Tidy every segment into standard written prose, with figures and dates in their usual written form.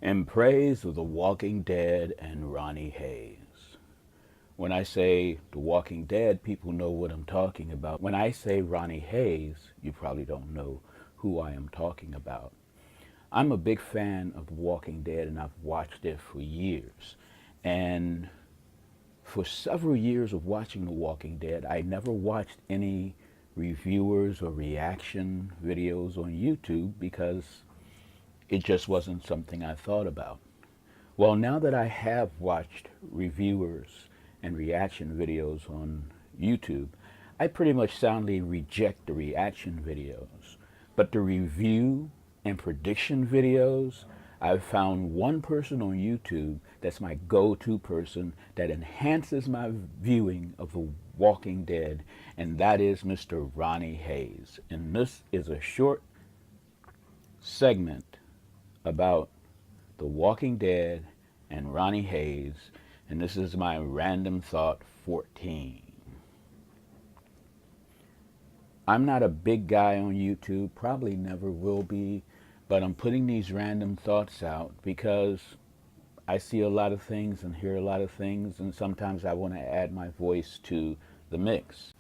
In praise of The Walking Dead and Ronny Haze. When I say The Walking Dead, people know what I'm talking about. When I say Ronny Haze, you probably don't know who I am talking about. I'm a big fan of The Walking Dead, and I've watched it for years. And for several years of watching The Walking Dead, I never watched any reviewers or reaction videos on YouTube because it just wasn't something I thought about. Well, now that I have watched reviewers and reaction videos on YouTube, I pretty much soundly reject the reaction videos. But the review and prediction videos, I've found one person on YouTube that's my go-to person that enhances my viewing of The Walking Dead, and that is Mr. Ronny Haze. And this is a short segment about The Walking Dead and Ronny Haze, and this is my random thought 14. I'm not a big guy on YouTube, probably never will be, but I'm putting these random thoughts out because I see a lot of things and hear a lot of things, and sometimes I want to add my voice to the mix.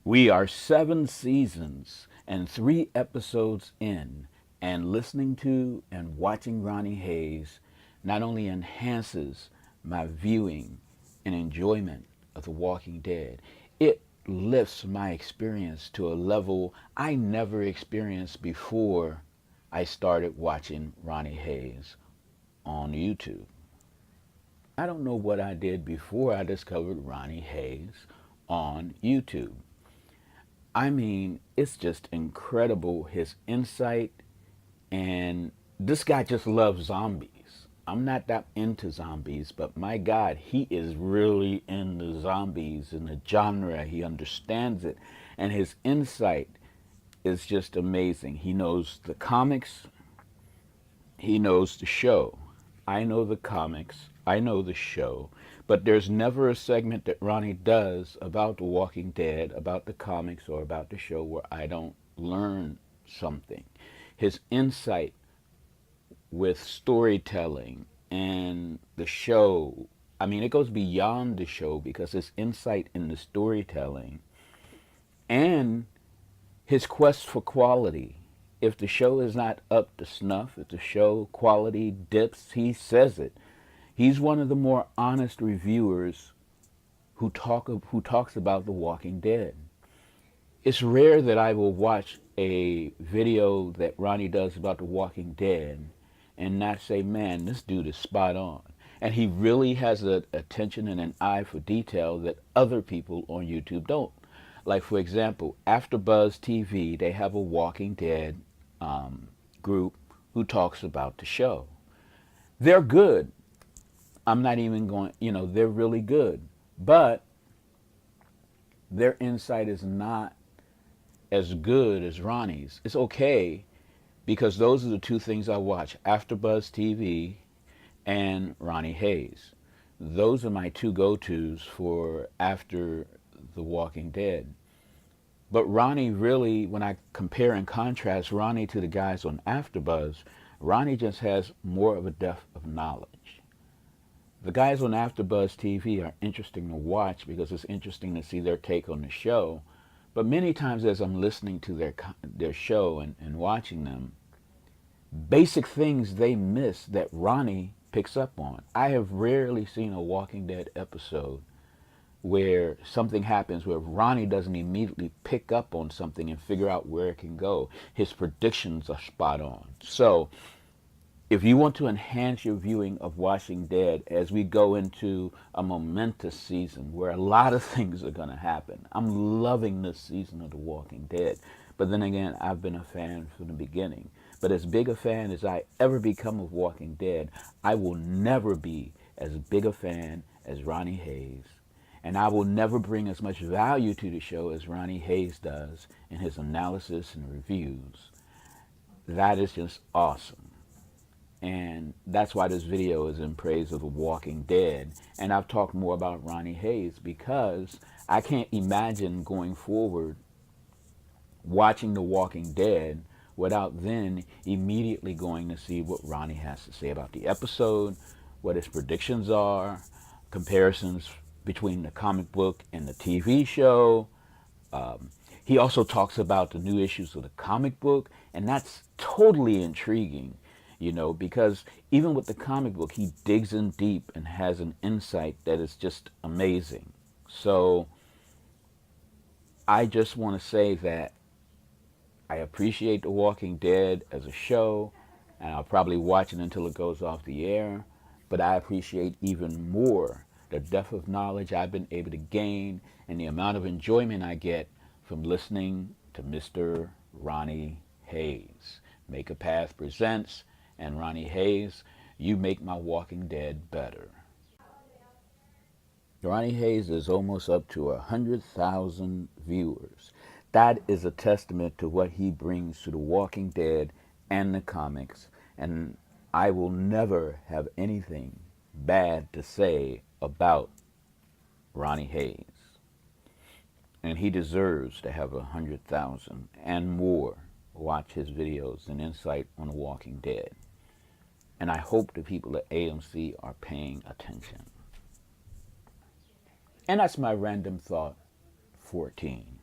We are 7 seasons and 3 episodes in, and listening to and watching Ronny Haze not only enhances my viewing and enjoyment of The Walking Dead, it lifts my experience to a level I never experienced before I started watching Ronny Haze on YouTube. I don't know what I did before I discovered Ronny Haze on YouTube. I mean, it's just incredible, his insight, and this guy just loves zombies. I'm not that into zombies, but my God, he is really into zombies and the genre. He understands it, and his insight is just amazing. He knows the comics, he knows the show. I know the comics, I know the show, but there's never a segment that Ronny does about The Walking Dead, about the comics, or about the show where I don't learn something. His insight with storytelling and the show, I mean, it goes beyond the show because his insight in the storytelling and his quest for quality. If the show is not up to snuff, if the show quality dips, he says it. He's one of the more honest reviewers who talks about The Walking Dead. It's rare that I will watch a video that Ronny does about The Walking Dead and not say, man, this dude is spot on. And he really has an attention and an eye for detail that other people on YouTube don't. Like, for example, AfterBuzz TV, they have a Walking Dead group who talks about the show. They're good. I'm not even going, they're really good. But their insight is not as good as Ronny's. It's okay because those are the two things I watch, AfterBuzz TV and Ronny Haze. Those are my two go-tos for after The Walking Dead. But Ronny really, when I compare and contrast Ronny to the guys on AfterBuzz, Ronny just has more of a depth of knowledge. The guys on AfterBuzz TV are interesting to watch because it's interesting to see their take on the show. But many times as I'm listening to their show and watching them, basic things they miss that Ronny picks up on. I have rarely seen a Walking Dead episode where something happens where Ronny doesn't immediately pick up on something and figure out where it can go. His predictions are spot on. So if you want to enhance your viewing of Walking Dead as we go into a momentous season where a lot of things are going to happen, I'm loving this season of The Walking Dead. But then again, I've been a fan from the beginning. But as big a fan as I ever become of Walking Dead, I will never be as big a fan as Ronny Haze. And I will never bring as much value to the show as Ronny Haze does in his analysis and reviews. That is just awesome. And that's why this video is in praise of The Walking Dead. And I've talked more about Ronny Haze because I can't imagine going forward watching The Walking Dead without then immediately going to see what Ronnie has to say about the episode, what his predictions are, comparisons between the comic book and the TV show. He also talks about the new issues of the comic book, and that's totally intriguing, because even with the comic book, he digs in deep and has an insight that is just amazing. So I just want to say that I appreciate The Walking Dead as a show, and I'll probably watch it until it goes off the air. But I appreciate even more the depth of knowledge I've been able to gain and the amount of enjoyment I get from listening to Mr. Ronny Haze. Make a Path presents, and Ronny Haze, you make my Walking Dead better. Ronny Haze is almost up to 100,000 viewers. That is a testament to what he brings to The Walking Dead and the comics, and I will never have anything bad to say about Ronny Haze. And he deserves to have 100,000 and more watch his videos and insight on The Walking Dead. And I hope the people at AMC are paying attention. And that's my random thought 14.